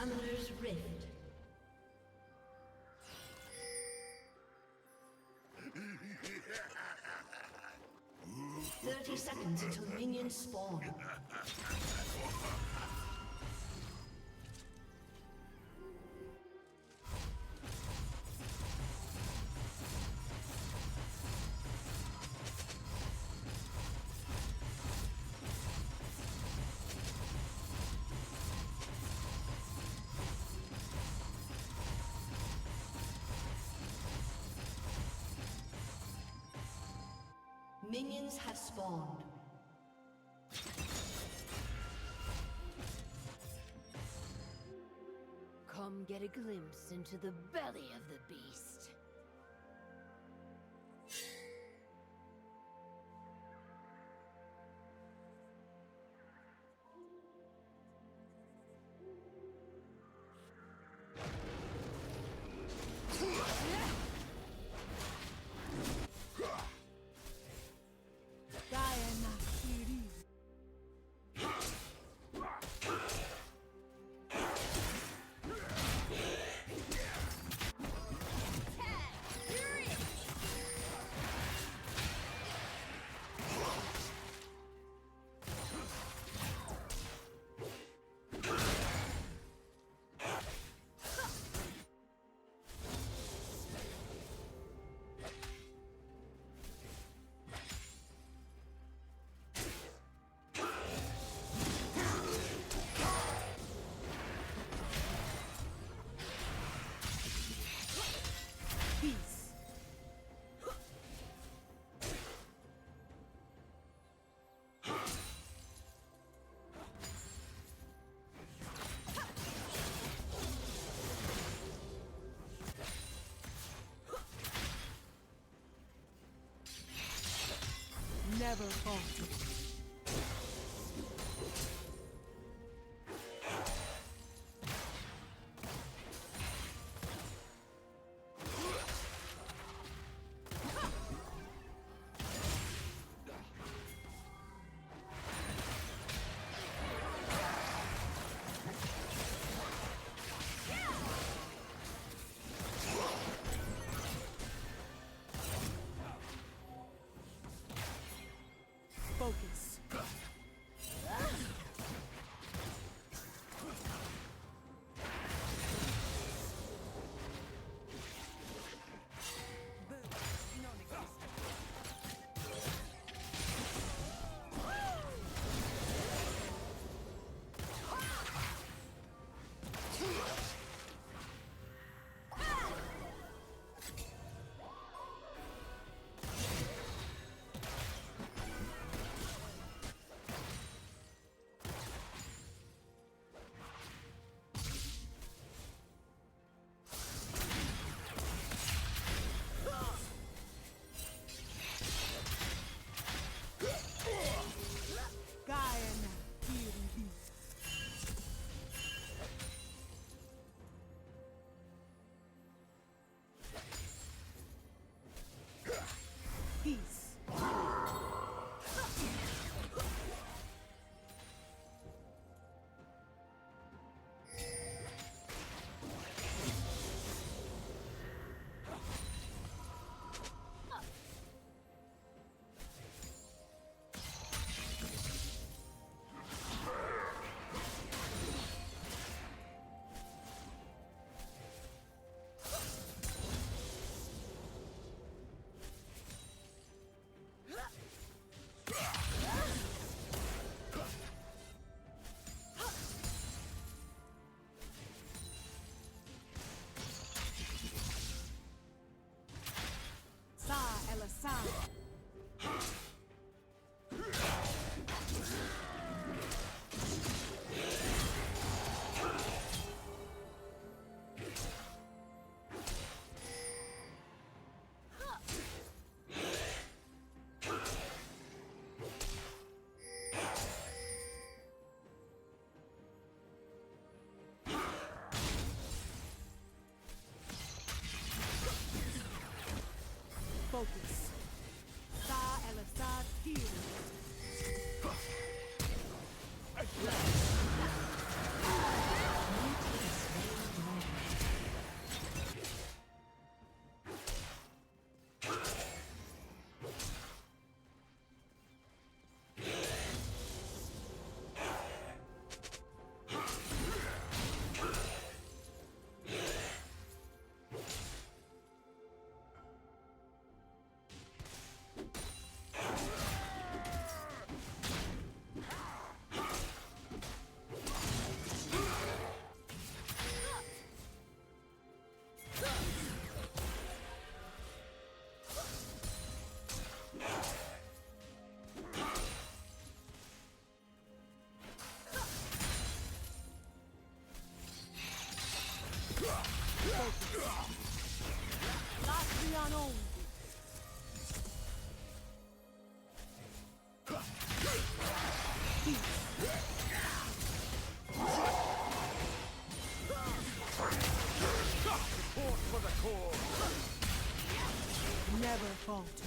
Summoner's Rift. 30 seconds until minions spawn. Minions have spawned. Come get a glimpse into the belly of the beast. Never falter. Focus. Peace. Focus. Sa el-Assad here. Mutants Never falter.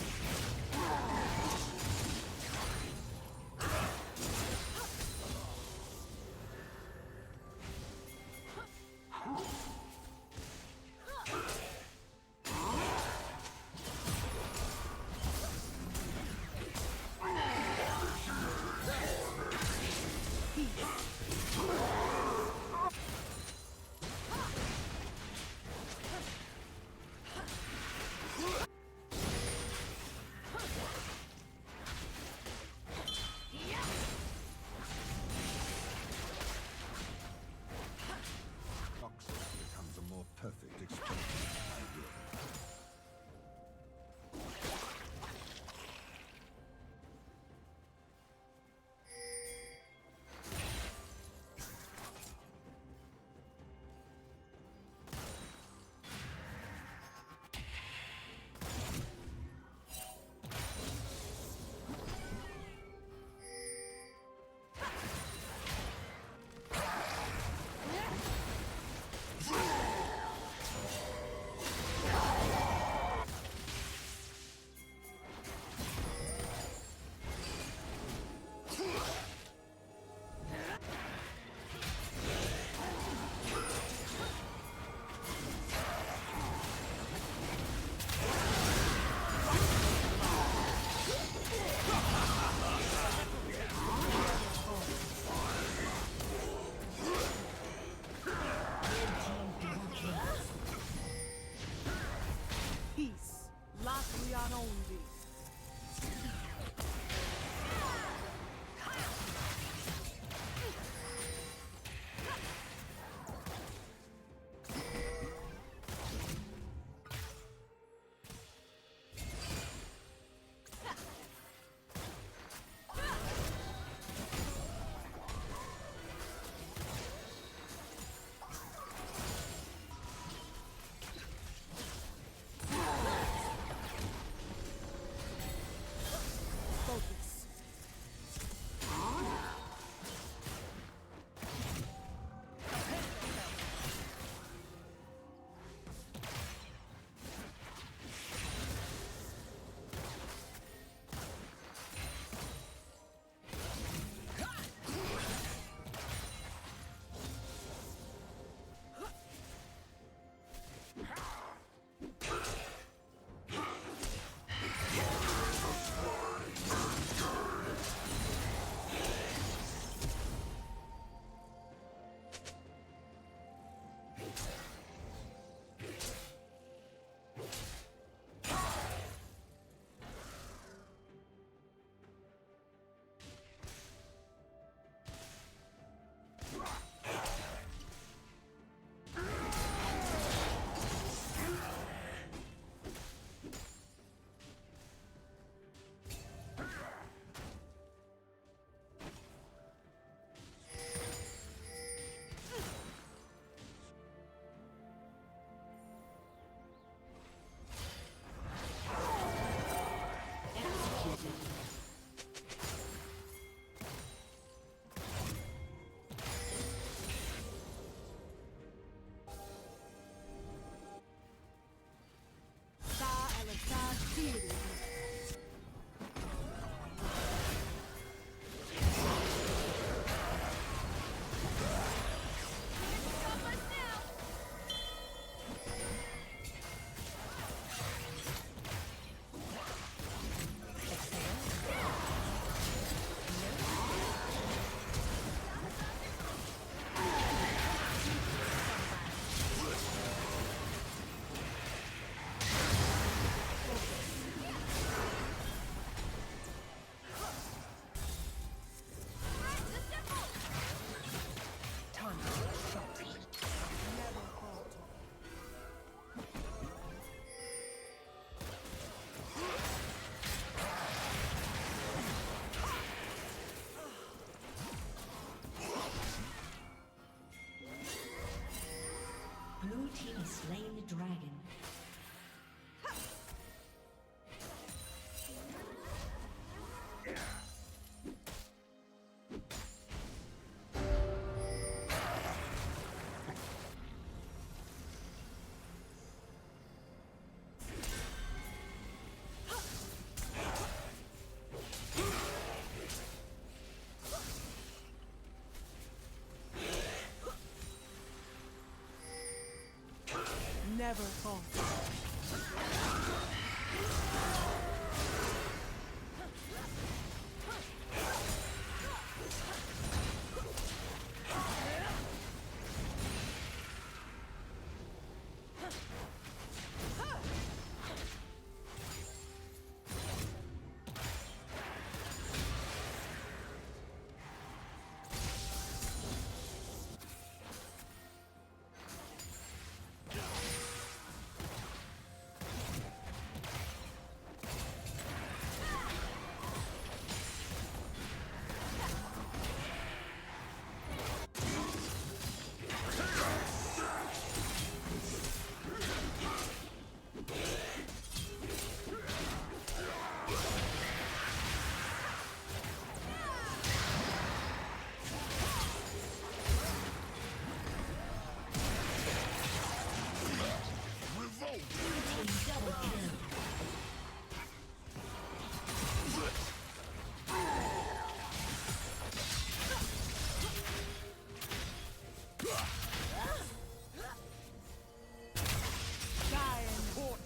Never falter.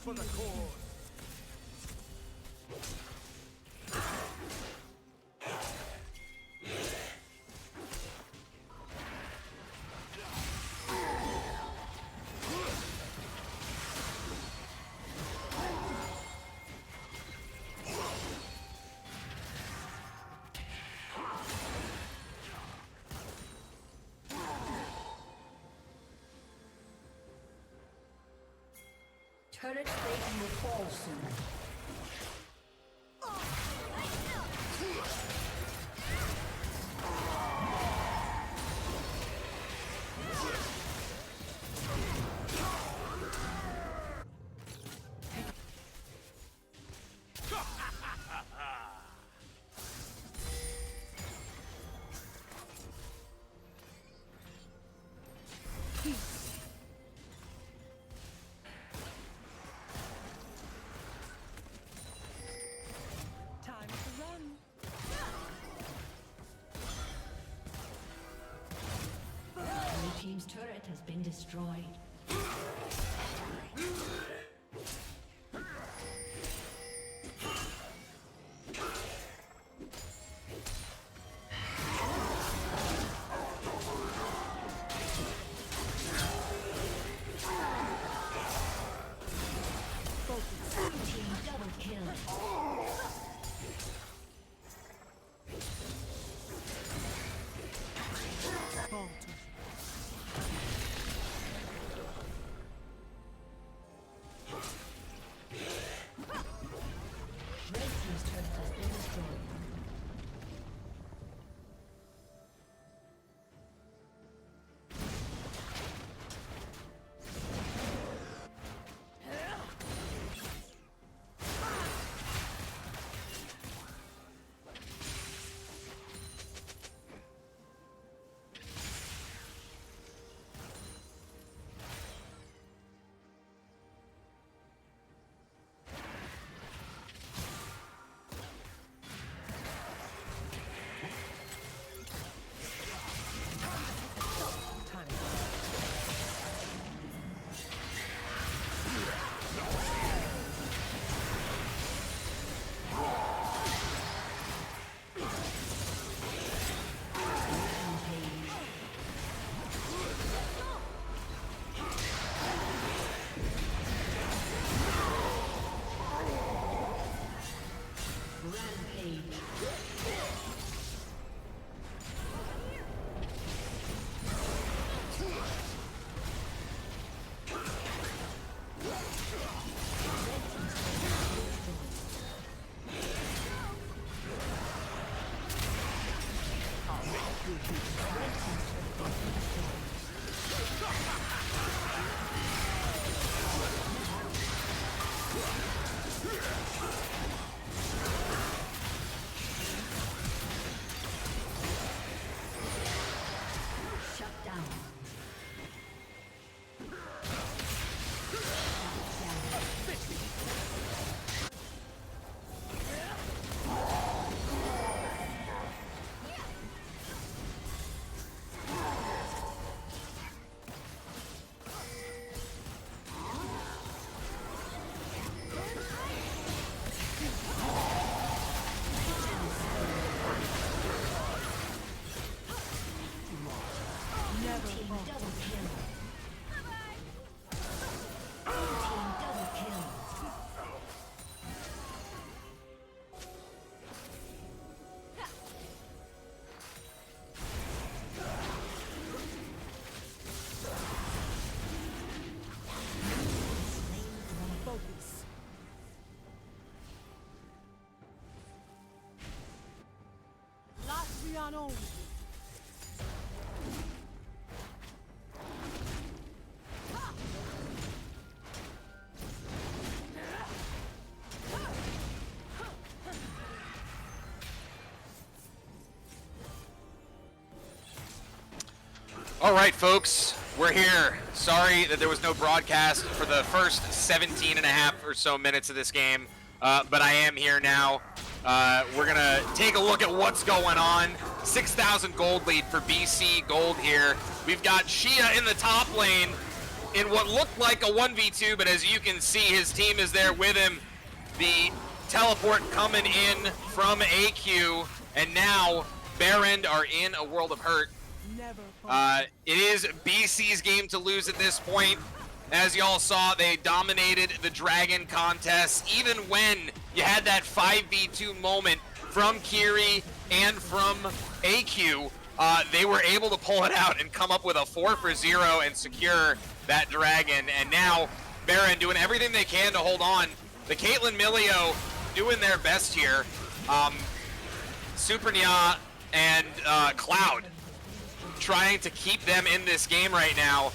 For the cause. Turret plating will fall soon. Team's turret has been destroyed. Team double kill. Falter. Leon owned. All right, folks, we're here. Sorry that there was no broadcast for the first 17 and a half or so minutes of this game, but I am here now. We're going to take a look at what's going on. 6,000 gold lead for BC Gold here. We've got Shia in the top lane in what looked like a 1v2, but as you can see, his team is there with him. The teleport coming in from AQ, and now Behrend are in a world of hurt. It is BC's game to lose at this point. As y'all saw, they dominated the Dragon contest. Even when you had that 5v2 moment from Kiri and from AQ, they were able to pull it out and come up with a 4-for-0 and secure that Dragon. And now Behrend doing everything they can to hold on. The Caitlyn Milio doing their best here. Supernia and Cloud trying to keep them in this game right now.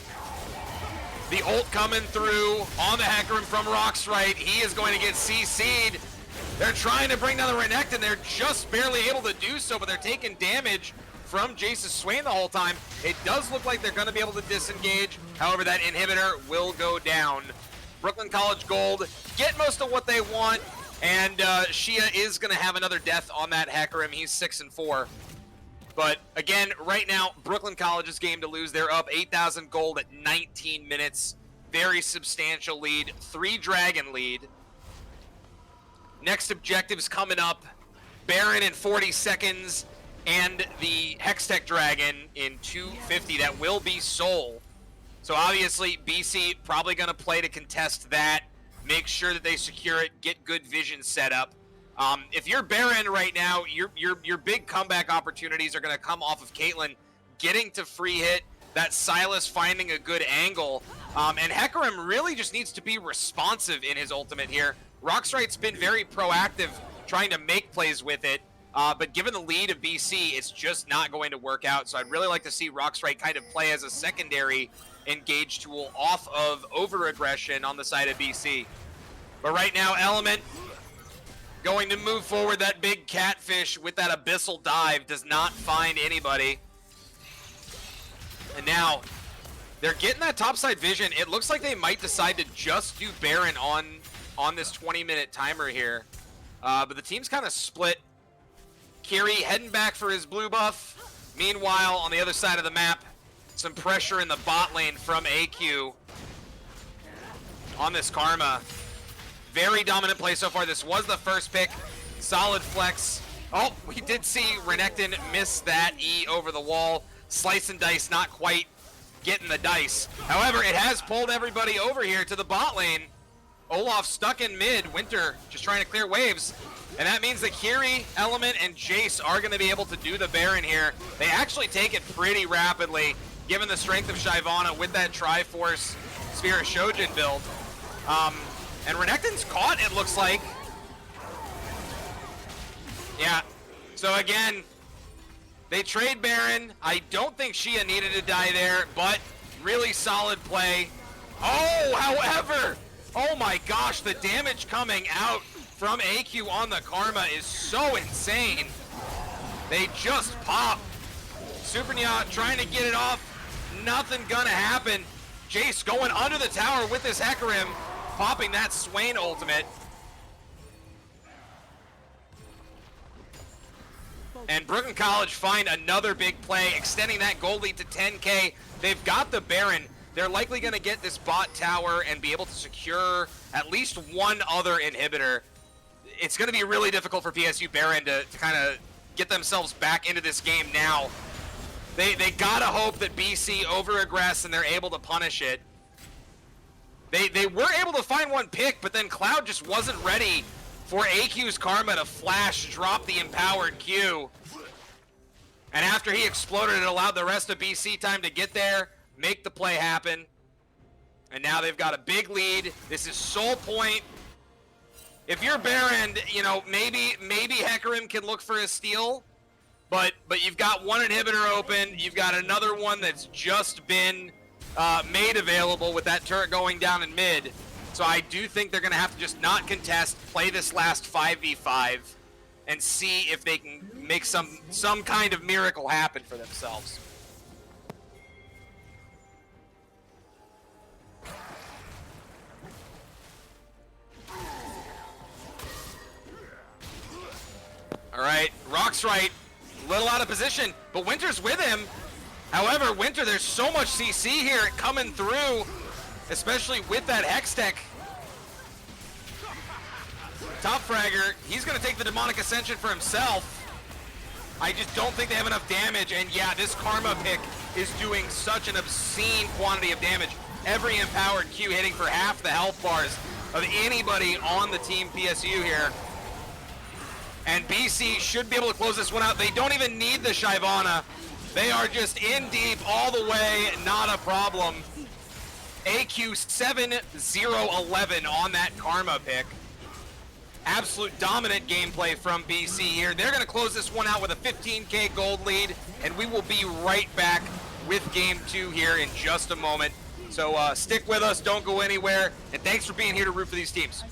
The ult coming through on the Hecarim from Rockstrite. He is going to get CC'd. They're trying to bring down the Renekton. They're just barely able to do so, but they're taking damage from Jace's Swain the whole time. It does look like they're going to be able to disengage. However, that inhibitor will go down. Brooklyn College Gold get most of what they want, and Shia is going to have another death on that Hecarim. He's 6-4. But again, right now, Brooklyn College's game to lose. They're up 8,000 gold at 19 minutes. Very substantial lead. 3 Dragon lead. Next objectives coming up. Baron in 40 seconds. And the Hextech Dragon in 250. That will be Soul. So obviously, BC probably going to play to contest that. Make sure that they secure it. Get good vision set up. If you're Baron right now, your big comeback opportunities are going to come off of Caitlyn getting to free hit, that Silas finding a good angle, and Hecarim really just needs to be responsive in his ultimate here. Rockstrite's been very proactive trying to make plays with it, but given the lead of BC, it's just not going to work out. So I'd really like to see Rockstrite kind of play as a secondary engage tool off of over-aggression on the side of BC. But right now, Element going to move forward. That big catfish with that abyssal dive does not find anybody. And now they're getting that topside vision. It looks like they might decide to just do Baron on this 20-minute timer here. But the team's kind of split. Kiri heading back for his blue buff. Meanwhile, on the other side of the map, some pressure in the bot lane from AQ on this Karma. Very dominant play so far. This was the first pick. Solid flex. Oh, we did see Renekton miss that E over the wall. Slice and dice, not quite getting the dice. However, it has pulled everybody over here to the bot lane. Olaf stuck in mid. Winter just trying to clear waves. And that means that Kiri, Element, and Jace are going to be able to do the Baron here. They actually take it pretty rapidly, given the strength of Shyvana with that Triforce Sphere of Shojin build. And Renekton's caught, it looks like. Yeah. So again, they trade Baron. I don't think Shia needed to die there, but really solid play. Oh, however, oh my gosh, the damage coming out from AQ on the Karma is so insane. They just pop. Supernia trying to get it off. Nothing gonna happen. Jace going under the tower with this Hecarim, popping that Swain ultimate. And Brooklyn College find another big play, extending that gold lead to 10K. They've got the Baron. They're likely going to get this bot tower and be able to secure at least one other inhibitor. It's going to be really difficult for PSU Behrend to kind of get themselves back into this game now. They got to hope that BC over-aggress and they're able to punish it. They were able to find one pick, but then Cloud just wasn't ready for AQ's Karma to flash, drop the empowered Q. And after he exploded, it allowed the rest of BC time to get there, make the play happen. And now they've got a big lead. This is Soul Point. If you're Behrend, you know, maybe Hecarim can look for a steal. But you've got one inhibitor open. You've got another one that's just been made available with that turret going down in mid. So I do think they're going to have to just not contest, play this last 5v5, and see if they can make some kind of miracle happen for themselves. All right, Rock's right. A little out of position, but Winter's with him. However, Winter, there's so much CC here coming through, especially with that Hextech. Top Fragger, he's going to take the Demonic Ascension for himself. I just don't think they have enough damage, and yeah, this Karma pick is doing such an obscene quantity of damage. Every empowered Q hitting for half the health bars of anybody on the team PSU here. And BC should be able to close this one out. They don't even need the Shyvana. They are just in deep all the way, not a problem. AQ 7-0-11 on that Karma pick. Absolute dominant gameplay from BC here. They're going to close this one out with a 15K gold lead, and we will be right back with Game 2 here in just a moment. So stick with us, don't go anywhere, and thanks for being here to root for these teams.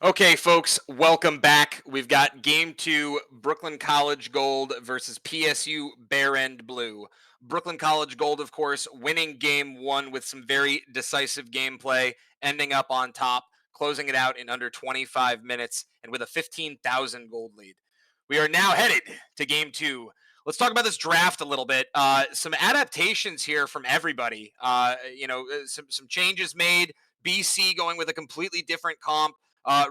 Okay, folks, welcome back. We've got Game 2, Brooklyn College Gold versus PSU Behrend Blue. Brooklyn College Gold, of course, winning Game 1 with some very decisive gameplay, ending up on top, closing it out in under 25 minutes, and with a 15,000 gold lead. We are now headed to Game 2. Let's talk about this draft a little bit. Some adaptations here from everybody. Some changes made. BC going with a completely different comp.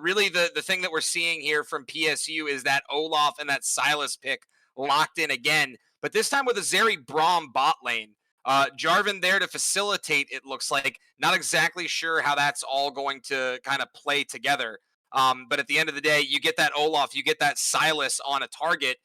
Really, the thing that we're seeing here from PSU is that Olaf and that Silas pick locked in again, but this time with a Zeri Braum bot lane. Jarvan there to facilitate, it looks like. Not exactly sure how that's all going to kind of play together. But at the end of the day, you get that Olaf, you get that Silas on a target.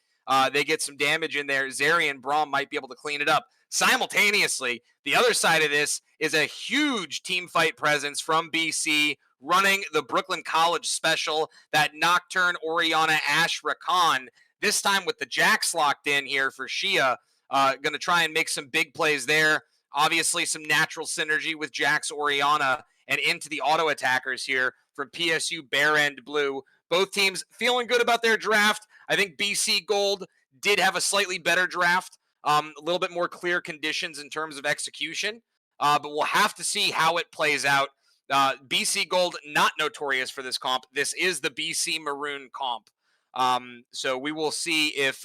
They get some damage in there. Zeri and Braum might be able to clean it up. Simultaneously, the other side of this is a huge team fight presence from BC, running the Brooklyn College special, that Nocturne, Orianna, Ashe, Rakan, this time with the Jax locked in here for Shia. Going to try and make some big plays there. Obviously, some natural synergy with Jax, Orianna, and into the auto attackers here from PSU Behrend Blue. Both teams feeling good about their draft. I think BC Gold did have a slightly better draft, a little bit more clear conditions in terms of execution, but we'll have to see how it plays out. BC Gold, not notorious for this comp. This is the BC Maroon comp. So we will see if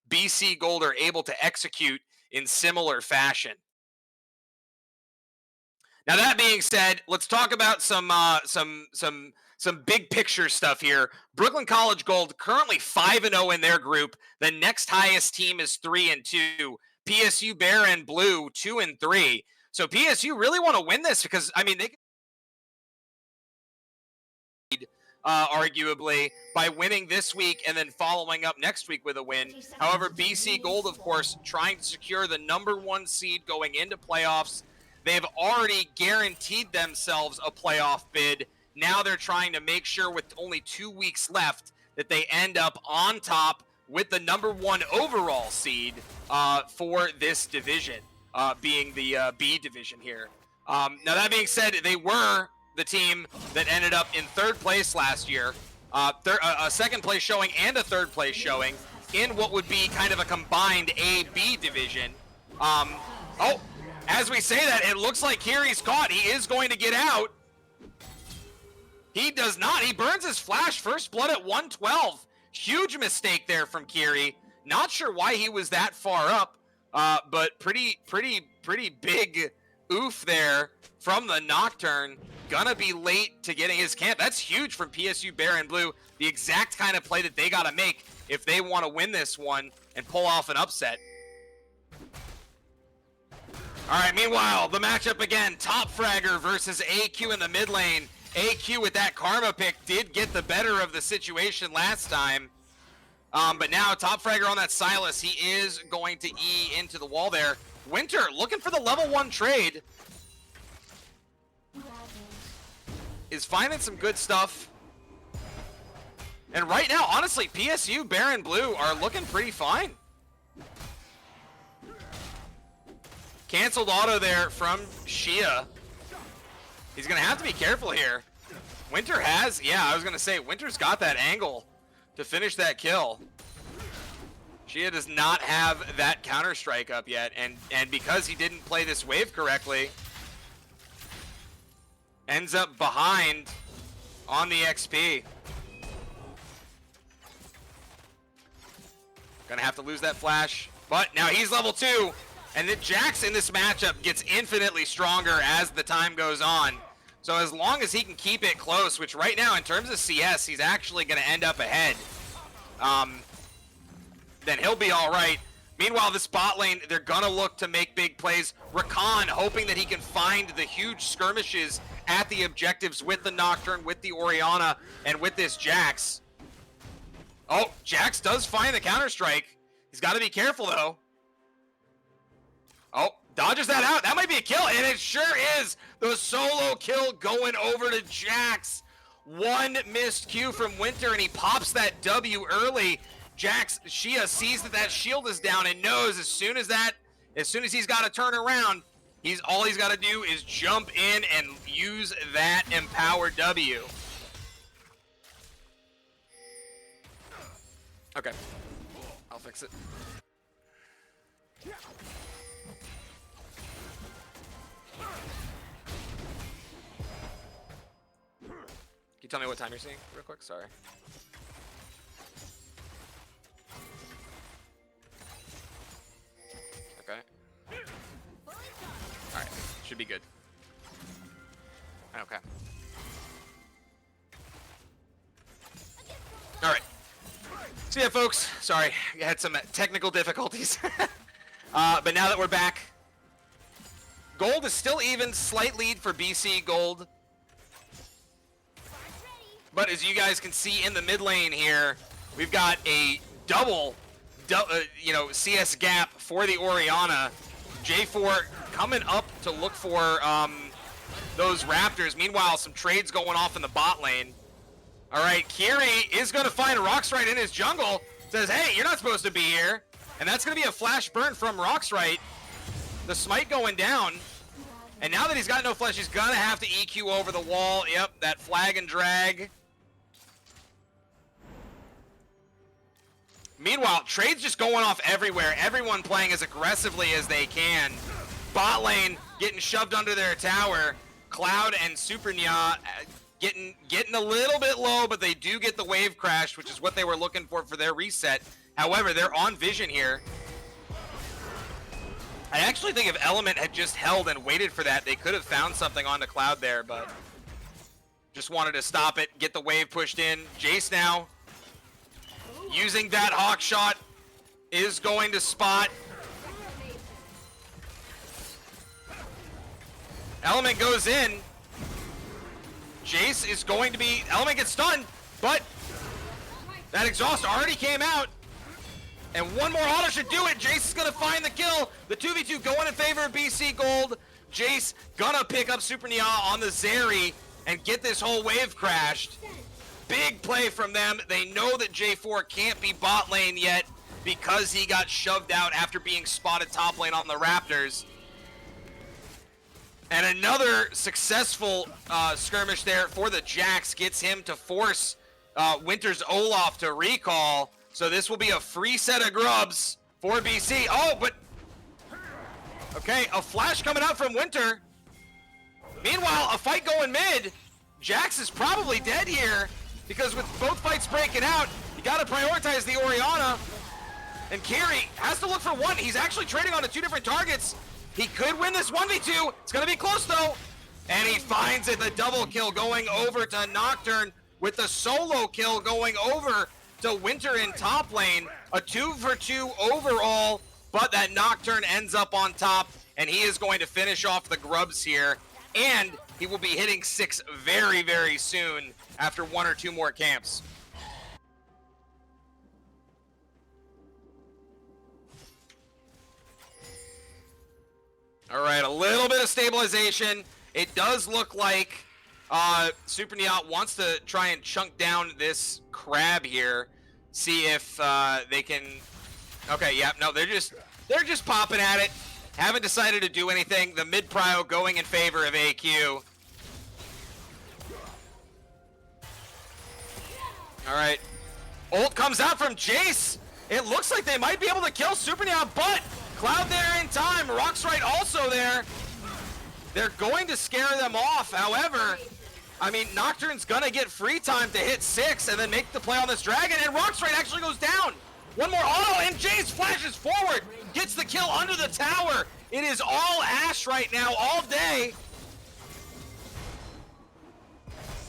BC Gold are able to execute in similar fashion. Now, that being said, let's talk about some big picture stuff here. Brooklyn College Gold currently 5-0 in their group. The next highest team is 3-2. PSU Behrend Blue 2-3. So PSU really want to win this because, I mean, they can arguably by winning this week and then following up next week with a win. However, BC Gold, of course, trying to secure the #1 seed going into playoffs. They've already guaranteed themselves a playoff bid. Now they're trying to make sure with only 2 weeks left that they end up on top with the #1 overall seed for this division, being the B division here. Now, that being said, they were the team that ended up in 3rd place last year, a 2nd place showing and a 3rd place showing in what would be kind of a combined A-B division. As we say that, it looks like Kiri's caught. He is going to get out. He does not. He burns his flash. First blood at 112. Huge mistake there from Kiri. Not sure why he was that far up, but pretty big oof there from the Nocturne. Gonna be late to getting his camp. That's huge from PSU Behrend Blue. The exact kind of play that they gotta make if they want to win this one and pull off an upset. All right, meanwhile, the matchup again, Top Fragger versus AQ in the mid lane. AQ with that Karma pick did get the better of the situation last time. But now Top Fragger on that Silas, he is going to E into the wall there. Winter looking for the level 1 trade. Is finding some good stuff. And right now, honestly, PSU Behrend Blue are looking pretty fine. Canceled auto there from Shia. He's going to have to be careful here. Winter has, yeah, I was going to say, Winter's got that angle to finish that kill. Shia does not have that Counter-Strike up yet, and because he didn't play this wave correctly, ends up behind on the XP. Gonna have to lose that flash, but now he's level 2, and then Jax in this matchup gets infinitely stronger as the time goes on. So as long as he can keep it close, which right now in terms of CS, he's actually gonna end up ahead, then he'll be all right. Meanwhile, this bot lane, they're gonna look to make big plays. Rakan hoping that he can find the huge skirmishes at the objectives with the Nocturne, with the Orianna, and with this Jax. Oh, Jax does find the Counter-Strike. He's got to be careful, though. Oh, dodges that out. That might be a kill, and it sure is. The solo kill going over to Jax. One missed Q from Winter, and he pops that W early. Jax, Shia sees that shield is down and knows as soon as he's got to turn around, all he's got to do is jump in and use that empowered W. Okay. I'll fix it. Can you tell me what time you're seeing real quick? Sorry. Okay. Alright. Should be good. Okay. Alright. So yeah, folks. Sorry. I had some technical difficulties. But now that we're back, gold is still even. Slight lead for BC Gold. But as you guys can see in the mid lane here, we've got a double CS gap for the Orianna. J4 coming up to look for those Raptors. Meanwhile, some trades going off in the bot lane. All right, Kiri is going to find Roxrite in his jungle. Says, hey, you're not supposed to be here. And that's going to be a flash burn from Roxrite. The smite going down. And now that he's got no flash, he's going to have to EQ over the wall. Yep, that flag and drag. Meanwhile, trades just going off everywhere. Everyone playing as aggressively as they can. Bot lane getting shoved under their tower. Cloud and Supernia getting a little bit low, but they do get the wave crash, which is what they were looking for their reset. However, they're on vision here. I actually think if Element had just held and waited for that, they could have found something on the Cloud there, but just wanted to stop it, get the wave pushed in. Jace now using that hawk shot is going to spot. Element goes in. Jace is going to be, Element gets stunned, but that exhaust already came out. And one more auto should do it. Jace is gonna find the kill. The 2v2 going in favor of BC Gold. Jace gonna pick up Super Nia on the Zeri and get this whole wave crashed. Big play from them. They know that J4 can't be bot lane yet because he got shoved out after being spotted top lane on the Raptors. And another successful skirmish there for the Jax gets him to force Winter's Olaf to recall. So this will be a free set of grubs for BC. Oh, but okay, a flash coming out from Winter. Meanwhile, a fight going mid. Jax is probably dead here because with both fights breaking out, you got to prioritize the Orianna. And Kiri has to look for one. He's actually trading on to two different targets. He could win this 1v2. It's going to be close though. And he finds it, the double kill going over to Nocturne with the solo kill going over to Winter in top lane. A 2-for-2 overall, but that Nocturne ends up on top, and he is going to finish off the grubs here. And he will be hitting 6 very, very soon after 1 or 2 more camps. All right, a little bit of stabilization. It does look like Super Neot wants to try and chunk down this crab here. See if they can. Okay, yeah, no, they're just popping at it. Haven't decided to do anything. The mid prio going in favor of AQ. All right, ult comes out from Jace. It looks like they might be able to kill Super Neot, but Cloud there in time. Roxrite also there. They're going to scare them off. However, I mean, Nocturne's gonna get free time to hit 6 and then make the play on this dragon, and Roxrite actually goes down. One more auto, and Jace flashes forward, gets the kill under the tower. It is all Ashe right now, all day.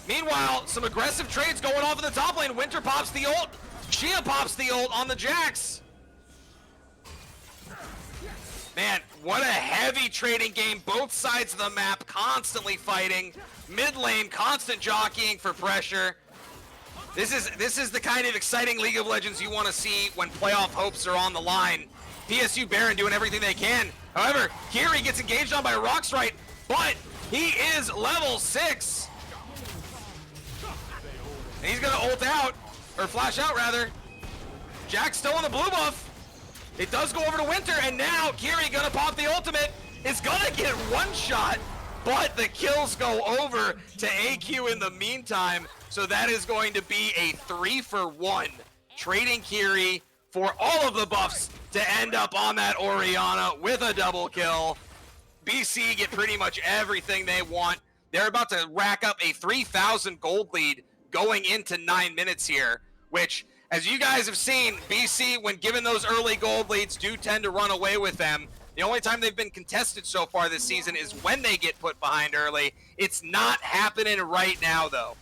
Meanwhile, some aggressive trades going off in the top lane. Winter pops the ult. Shia pops the ult on the Jax. Man, what a heavy trading game. Both sides of the map constantly fighting. Mid lane, constant jockeying for pressure. This is the kind of exciting League of Legends you want to see when playoff hopes are on the line. PSU Behrend doing everything they can. However, Kiri gets engaged on by Roxrite, but he is level 6. And he's gonna ult out, or flash out rather. Jack's still on the blue buff. It does go over to Winter, and now Kiri gonna pop the ultimate. Is gonna get one shot, but the kills go over to AQ in the meantime. So that is going to be a 3-for-1 trading Kiri for all of the buffs to end up on that Orianna with a double kill. BC get pretty much everything they want. They're about to rack up a 3,000 gold lead going into 9 minutes here, which, as you guys have seen, BC, when given those early gold leads, do tend to run away with them. The only time they've been contested so far this season is when they get put behind early. It's not happening right now, though.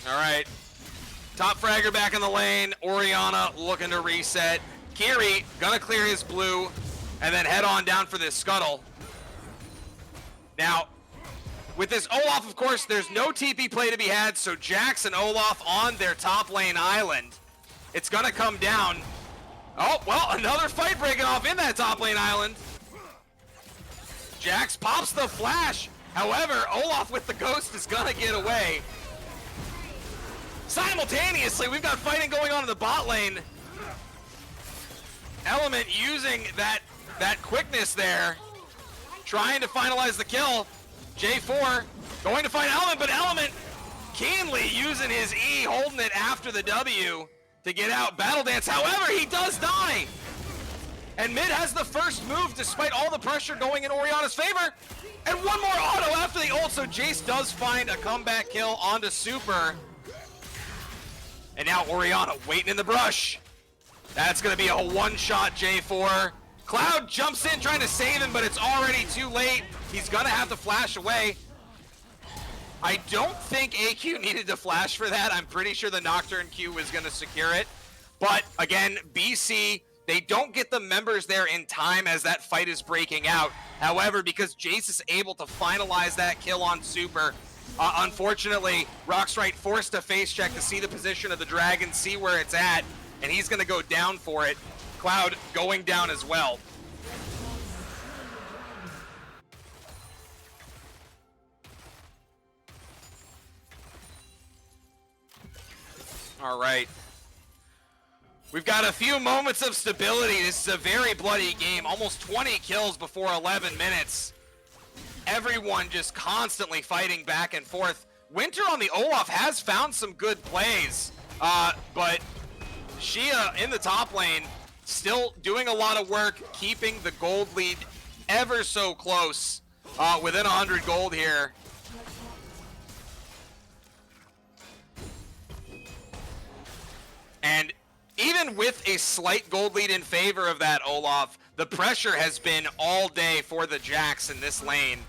All right. Top fragger back in the lane. Orianna looking to reset. Kiri gonna clear his blue and then head on down for this scuttle. Now, with this Olaf, of course, there's no TP play to be had, so Jax and Olaf on their top lane island. It's gonna come down. Oh, well, another fight breaking off in that top lane island. Jax pops the flash. However, Olaf with the ghost is gonna get away. Simultaneously, we've got fighting going on in the bot lane. Element using that quickness there, trying to finalize the kill. J4 going to find Element, but Element keenly using his E, holding it after the W to get out. Battle Dance, however, he does die. And mid has the first move despite all the pressure going in Orianna's favor. And one more auto after the ult, so Jace does find a comeback kill onto Super. And now Orianna waiting in the brush. That's going to be a one-shot J4. Cloud jumps in trying to save him, but it's already too late. He's going to have to flash away. I don't think AQ needed to flash for that. I'm pretty sure the Nocturne Q was going to secure it. But again, BC, they don't get the members there in time as that fight is breaking out. However, because Jace is able to finalize that kill on Super, unfortunately, Rockstrite forced a face check to see the position of the dragon, see where it's at, and he's going to go down for it. Cloud going down as well. All right. We've got a few moments of stability. This is a very bloody game. Almost 20 kills before 11 minutes. Everyone just constantly fighting back and forth. Winter on the Olaf has found some good plays, but Shia in the top lane still doing a lot of work, keeping the gold lead ever so close, within 100 gold here. And even with a slight gold lead in favor of that Olaf, the pressure has been all day for the Jax in this lane.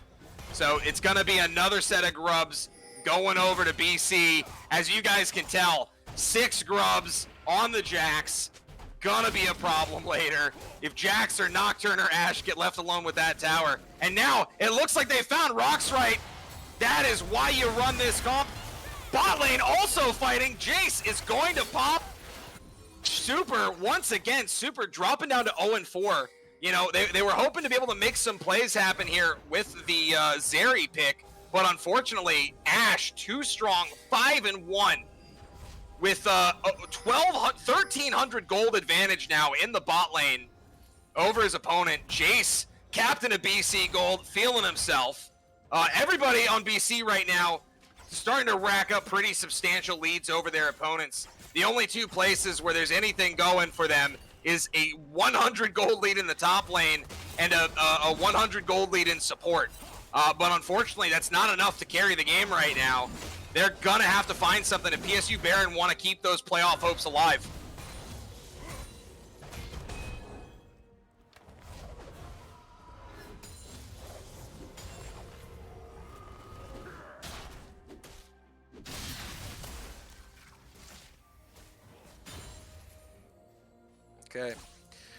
So it's going to be another set of grubs going over to BC. As you guys can tell, 6 grubs on the Jax. Gonna be a problem later if Jax or Nocturne or Ashe get left alone with that tower. And now it looks like they found Rockstrite. That is why you run this comp. Bot lane also fighting. Jace is going to pop. Super, once again, Super dropping down to 0-4. You know, they were hoping to be able to make some plays happen here with the Zeri pick, but unfortunately, Ashe, too strong, 5-1. With 1,300 gold advantage now in the bot lane over his opponent. Jace, captain of BC Gold, feeling himself. Everybody on BC right now starting to rack up pretty substantial leads over their opponents. The only 2 places where there's anything going for them is a 100 gold lead in the top lane and a 100 gold lead in support. But unfortunately, that's not enough to carry the game right now. They're gonna have to find something, and PSU Behrend want to keep those playoff hopes alive. Okay.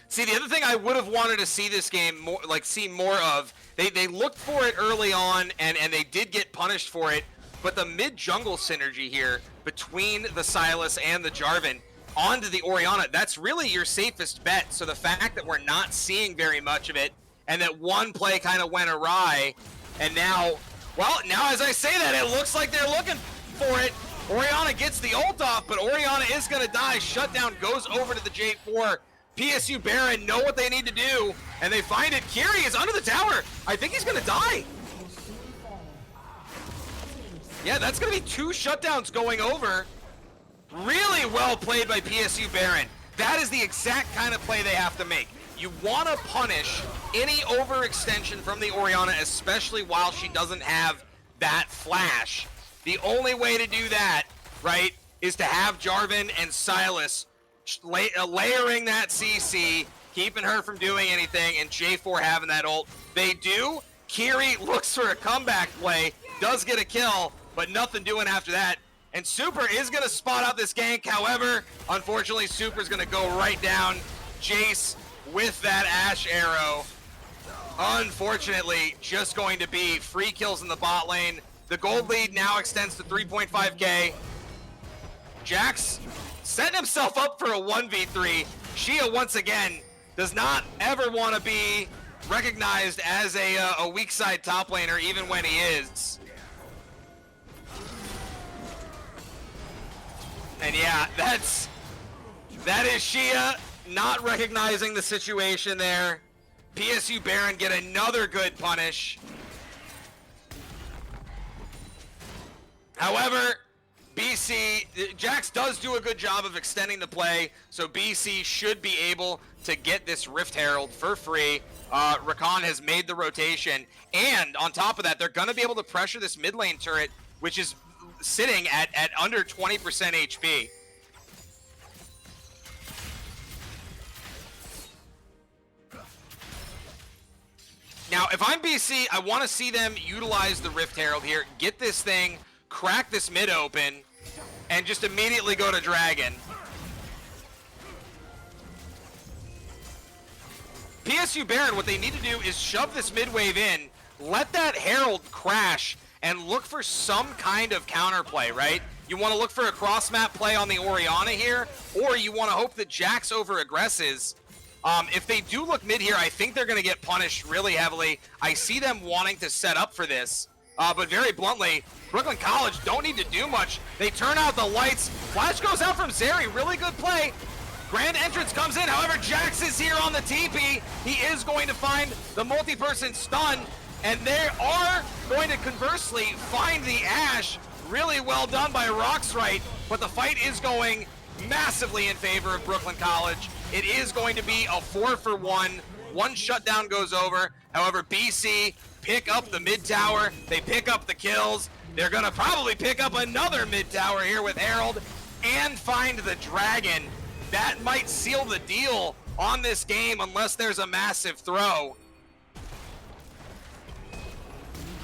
See, the other thing I would have wanted to see this game more, see more of, they looked for it early on, and they did get punished for it. But the mid-jungle synergy here between the Sylas and the Jarvan onto the Orianna, that's really your safest bet. So the fact that we're not seeing very much of it and that one play kind of went awry, and now, well, now as I say that, it looks like they're looking for it. Orianna gets the ult off, but Orianna is going to die. Shutdown goes over to the J4. PSU Behrend know what they need to do, and they find it. Kiri is under the tower. I think he's going to die. Yeah, that's going to be 2 shutdowns going over. Really well played by PSU Behrend. That is the exact kind of play they have to make. You want to punish any overextension from the Orianna, especially while she doesn't have that flash. The only way to do that, right, is to have Jarvan and Silas layering that CC, keeping her from doing anything, and J4 having that ult. They do. Kiri looks for a comeback play, does get a kill, but nothing doing after that. And Super is going to spot out this gank. However, unfortunately, Super's going to go right down. Jace with that Ashe arrow. Unfortunately, just going to be free kills in the bot lane. The gold lead now extends to 3.5k. Jax setting himself up for a 1v3. Shia, once again, does not ever want to be recognized as a weak side top laner, even when he is. And yeah, that is Shia not recognizing the situation there. PSU Behrend get another good punish. However, BC, Jax does do a good job of extending the play, so BC should be able to get this Rift Herald for free. Rakan has made the rotation, and on top of that, they're going to be able to pressure this mid lane turret, which is sitting at under 20% HP. Now, if I'm BC, I want to see them utilize the Rift Herald here, get this thing, crack this mid open, and just immediately go to Dragon. PSU Behrend, what they need to do is shove this mid wave in, let that Herald crash, and look for some kind of counterplay, right? You want to look for a cross-map play on the Orianna here, or you want to hope that Jax over-aggresses. If they do look mid here, I think they're going to get punished really heavily. I see them wanting to set up for this. But very bluntly, Brooklyn College don't need to do much. They turn out the lights. Flash goes out from Zeri. Really good play. Grand entrance comes in. However, Jax is here on the TP. He is going to find the multi-person stun. And they are going to conversely find the Ashe. Really well done by Roxrite. But the fight is going massively in favor of Brooklyn College. It is going to be a 4-for-1. One shutdown goes over. However, BC pick up the mid tower. They pick up the kills. They're going to probably pick up another mid tower here with Herald and find the Dragon. That might seal the deal on this game unless there's a massive throw.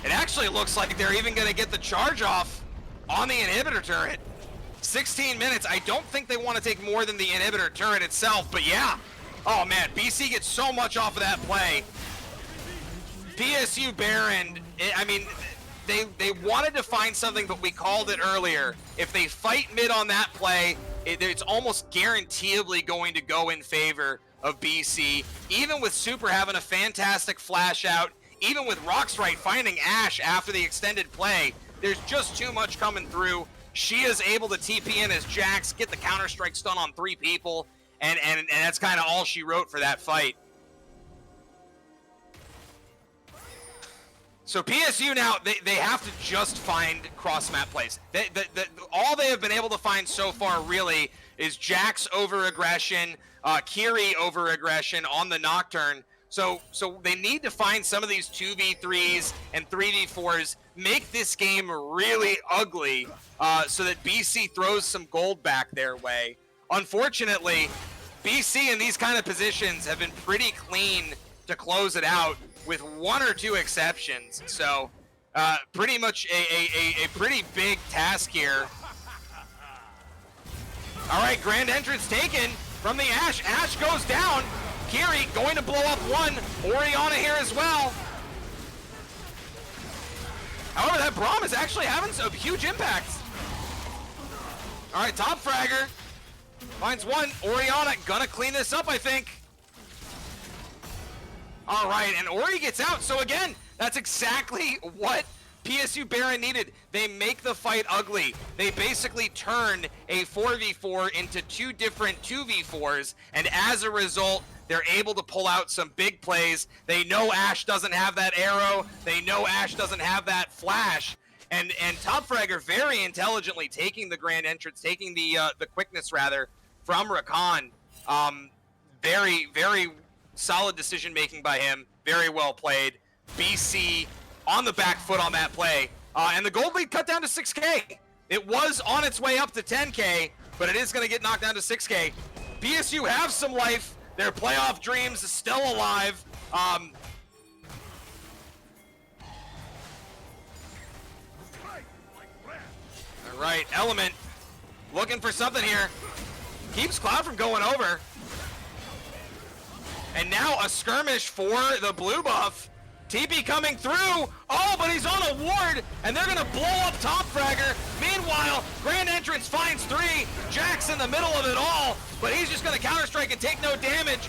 It actually looks like they're even going to get the charge off on the inhibitor turret. 16 minutes. I don't think they want to take more than the inhibitor turret itself, but yeah. Oh man, BC gets so much off of that play. PSU Behrend, I mean, they wanted to find something, but we called it earlier. If they fight mid on that play, it's almost guaranteeably going to go in favor of BC. Even with Super having a fantastic flash out, even with Roxrite finding Ashe after the extended play, there's just too much coming through. She is able to TP in as Jax, get the Counter-Strike stun on 3 people, and that's kind of all she wrote for that fight. So PSU now, they have to just find cross-map plays. All they have been able to find so far really is Jax over-aggression, Kiri over-aggression on the Nocturne. So they need to find some of these 2v3s and 3v4s, make this game really ugly so that BC throws some gold back their way. Unfortunately, BC in these kind of positions have been pretty clean to close it out with 1 or 2 exceptions. So pretty much a pretty big task here. All right, grand entrance taken from the Ashe. Ashe goes down. Kiri going to blow up one. Orianna here as well. However, that Braum is actually having some huge impacts. All right, top fragger. Finds one. Orianna gonna clean this up, I think. All right, and Ori gets out. So again, that's exactly what PSU Behrend needed. They make the fight ugly. They basically turn a 4v4 into 2 different 2v4s, and as a result, they're able to pull out some big plays. They know Ashe doesn't have that arrow. They know Ashe doesn't have that flash. And Top Fragger very intelligently taking the grand entrance, taking the quickness rather from Rakan. Very, very solid decision making by him. Very well played. BC on the back foot on that play. And the gold lead cut down to 6K. It was on its way up to 10K, but it is going to get knocked down to 6K. PSU have some life. Their playoff dreams is still alive. All right, Element looking for something here. Keeps Cloud from going over. And now a skirmish for the blue buff. TP coming through. Oh, but he's on a ward, and they're going to blow up Top Fragger. Meanwhile, Grand Entrance finds 3. Jack's in the middle of it all, but he's just going to counter-strike and take no damage.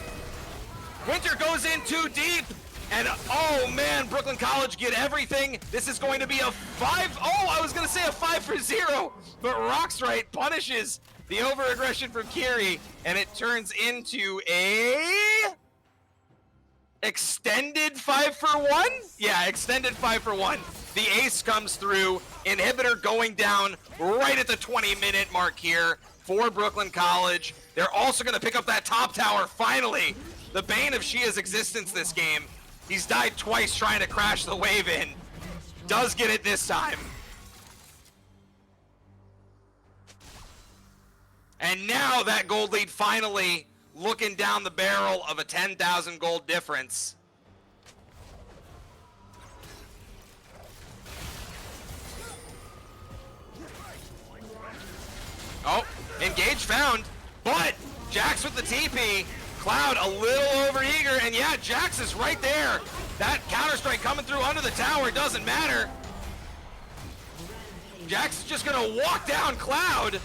Winter goes in too deep, and oh man, Brooklyn College get everything. This is going to be a 5. Oh, I was going to say a 5-for-0, but Rockstrite punishes the over-aggression from Kiri, and it turns into a extended 5-for-1? Yeah, extended 5-for-1. The ace comes through. Inhibitor going down right at the 20-minute mark here for Brooklyn College. They're also going to pick up that top tower, finally. The bane of Shia's existence this game. He's died twice trying to crash the wave in. Does get it this time. And now that gold lead finally looking down the barrel of a 10,000 gold difference. Oh, engage found, but Jax with the TP. Cloud a little overeager, and yeah, Jax is right there. That counter-strike coming through under the tower doesn't matter. Jax is just gonna walk down Cloud.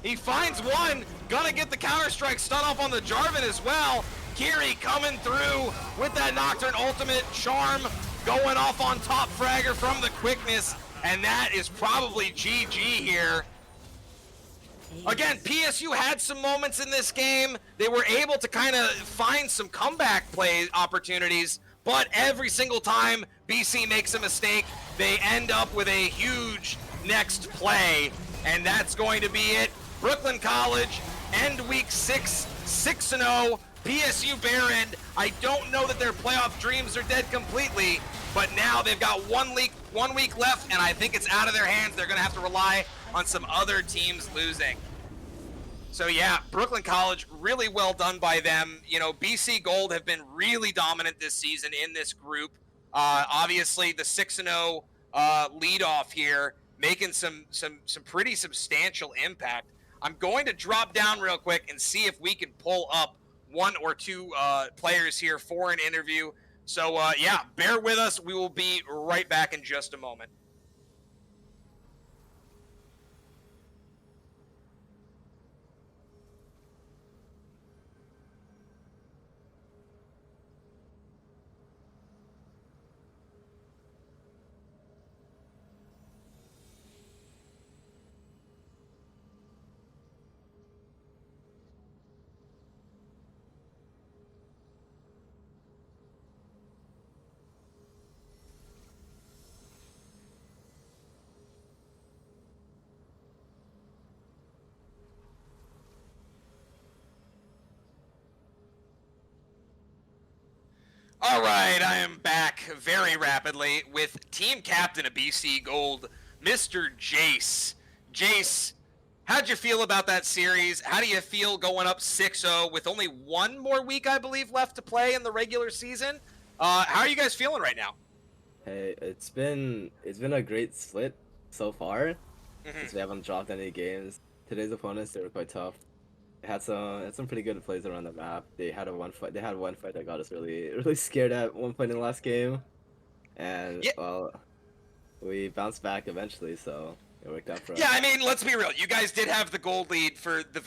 He finds one, gonna get the counter-strike stun off on the Jarvan as well. Kiri coming through with that Nocturne ultimate charm, going off on Top Fragger from the quickness, and that is probably GG here. Again, PSU had some moments in this game. They were able to kind of find some comeback play opportunities, but every single time BC makes a mistake, they end up with a huge next play, and that's going to be it. Brooklyn College, end week 6, 6-0. PSU Behrend, I don't know that their playoff dreams are dead completely, but now they've got 1 week left, and I think it's out of their hands. They're going to have to rely on some other teams losing. So yeah, Brooklyn College, really well done by them. You know, BC Gold have been really dominant this season in this group. Obviously, the 6-0 lead off here, making some pretty substantial impact. I'm going to drop down real quick and see if we can pull up 1 or 2 players here for an interview. So yeah, bear with us. We will be right back in just a moment. All right, I am back very rapidly with team captain of BC Gold, Mr. Jace. Jace, how'd you feel about that series? How do you feel going up 6-0 with only 1 more week, I believe, left to play in the regular season? How are you guys feeling right now? Hey, it's been a great split so far, since we haven't dropped any games. Today's opponents, they were quite tough. They had some pretty good plays around the map. They had one fight that got us really scared at one point in the last game, and yeah. Well, we bounced back eventually, so it worked out for us. Yeah, I mean, let's be real. You guys did have the gold lead for the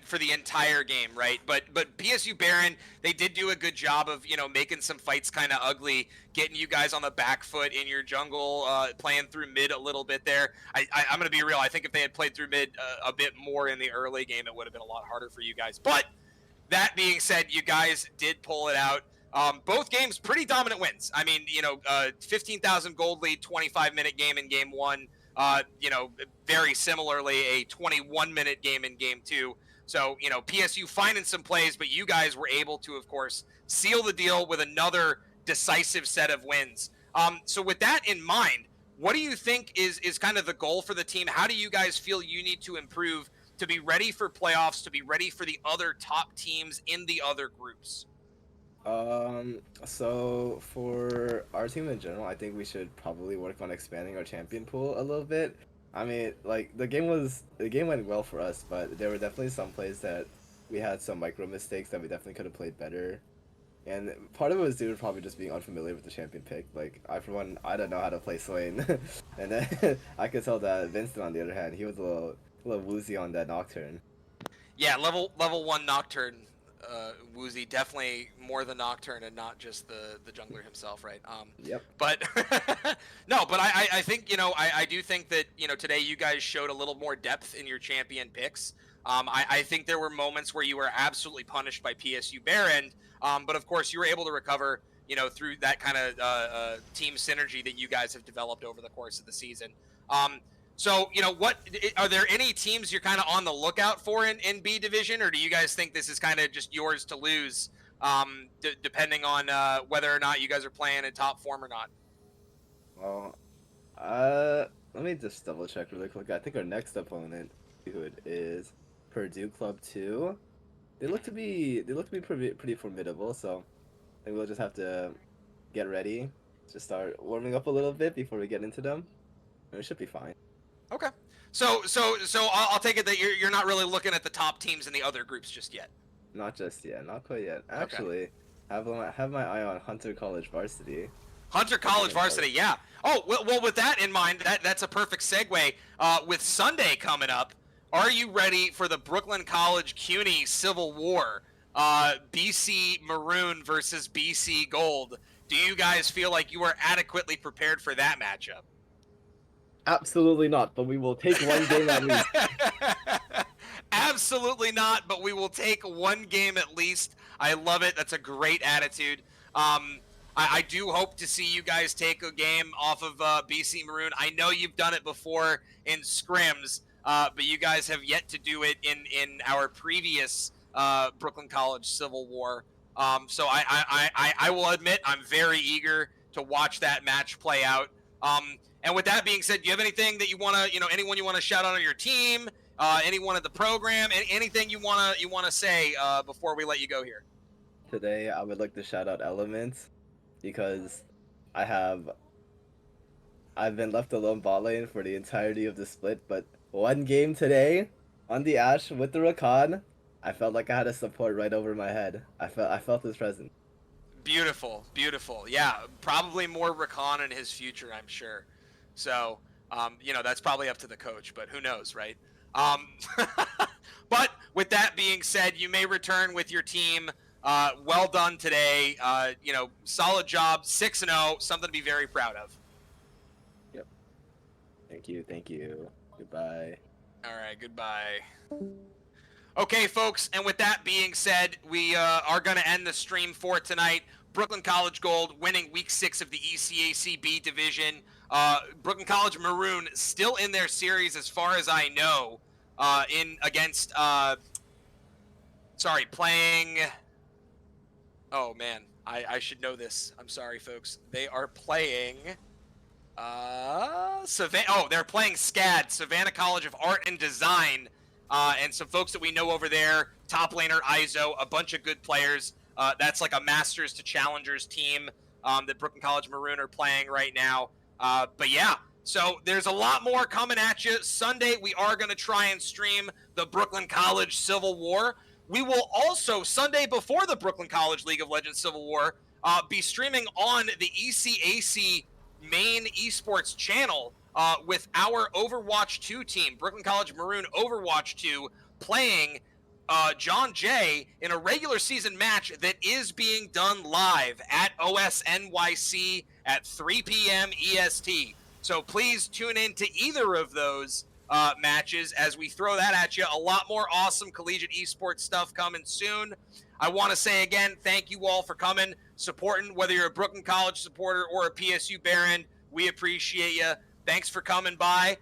for the entire game, right? But PSU Behrend, they did do a good job of, you know, making some fights kind of ugly, getting you guys on the back foot in your jungle, playing through mid a little bit there. I'm going to be real. I think if they had played through mid a bit more in the early game, it would have been a lot harder for you guys. But that being said, you guys did pull it out. Both games pretty dominant wins. I mean, 15,000 gold lead, 25-minute game in game one. Very similarly, a 21-minute game in game two. So, PSU finding some plays, but you guys were able to, of course, seal the deal with another decisive set of wins. So with that in mind, what do you think is kind of the goal for the team? How do you guys feel you need to improve to be ready for playoffs, to be ready for the other top teams in the other groups? So for our team in general, I think we should probably work on expanding our champion pool a little bit. I mean, like the game went well for us, but there were definitely some plays that we had some micro mistakes that we definitely could have played better. And part of it was due to probably just being unfamiliar with the champion pick. Like for one, I don't know how to play Swain, and then I could tell that Vincent, on the other hand, he was a little woozy on that Nocturne. Yeah, level 1 Nocturne. Woozy, definitely more the Nocturne and not just the jungler himself, right? Yep. But no, but I think I do think that today you guys showed a little more depth in your champion picks. I think there were moments where you were absolutely punished by PSU Behrend, but of course you were able to recover through that kind of team synergy that you guys have developed over the course of the season. So, what are there any teams you're kind of on the lookout for in B Division, or do you guys think this is kind of just yours to lose, depending on whether or not you guys are playing in top form or not? Well, let me just double check really quick. I think our next opponent is Purdue Club 2. They look to be pretty formidable, so I think we'll just have to get ready, just start warming up a little bit before we get into them, and it should be fine. Okay. So I'll take it that you're not really looking at the top teams in the other groups just yet. Not just yet, not quite yet. Actually, have my eye on Hunter College Varsity. Hunter College Varsity, yeah. Oh, well, with that in mind, that's a perfect segue. With Sunday coming up, are you ready for the Brooklyn College CUNY Civil War? BC Maroon versus BC Gold. Do you guys feel like you are adequately prepared for that matchup? Absolutely not, but we will take one game at least. Absolutely not, but we will take one game at least. I love it. That's a great attitude. I do hope to see you guys take a game off of BC Maroon. I know you've done it before in scrims, but you guys have yet to do it in our previous Brooklyn College Civil War. So I will admit I'm very eager to watch that match play out. And with that being said, do you have anything that you want to, anyone you want to shout out on your team, anyone at the program, anything you want to say before we let you go here? Today, I would like to shout out Elements because I've been left alone bot lane for the entirety of the split, but one game today on the Ashe with the Rakan, I felt like I had a support right over my head. I felt his presence. Beautiful, beautiful. Yeah, probably more Rakan in his future, I'm sure. So, that's probably up to the coach, but who knows, right? But with that being said, you may return with your team. Well done today. Solid job, 6-0, something to be very proud of. Yep. Thank you. Goodbye. All right, goodbye. Okay, folks, and with that being said, we are going to end the stream for tonight. Brooklyn College Gold winning Week 6 of the ECAC B Division. Brooklyn College Maroon still in their series as far as I know, playing... Oh, man, I should know this. I'm sorry, folks. They are playing... they're playing SCAD, Savannah College of Art and Design, and some folks that we know over there, top laner Izo, a bunch of good players. That's like a Masters to Challengers team that Brooklyn College Maroon are playing right now. But yeah, so there's a lot more coming at you. Sunday, we are going to try and stream the Brooklyn College Civil War. We will also, Sunday before the Brooklyn College League of Legends Civil War, be streaming on the ECAC main esports channel with our Overwatch 2 team, Brooklyn College Maroon Overwatch 2, playing John Jay in a regular season match that is being done live at OSNYC at 3 p.m. EST. So please tune in to either of those matches as we throw that at you. A lot more awesome collegiate esports stuff coming soon. I want to say again, thank you all for coming, supporting, whether you're a Brooklyn College supporter or a PSU Behrend. We appreciate you. Thanks for coming by.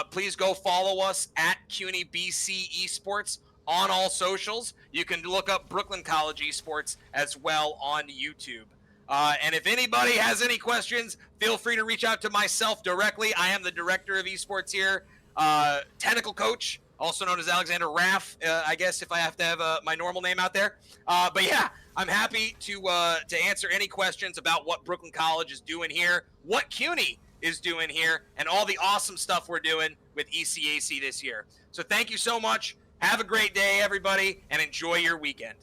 Please go follow us at CUNY BC Esports on all socials. You can look up Brooklyn College Esports as well on YouTube. And if anybody has any questions, feel free to reach out to myself directly. I am the director of esports here. Technical coach, also known as Alexander Raff, I guess, if I have to have my normal name out there. But yeah, I'm happy to answer any questions about what Brooklyn College is doing here, what CUNY is doing here, and all the awesome stuff we're doing with ECAC this year. So thank you so much. Have a great day, everybody, and enjoy your weekend.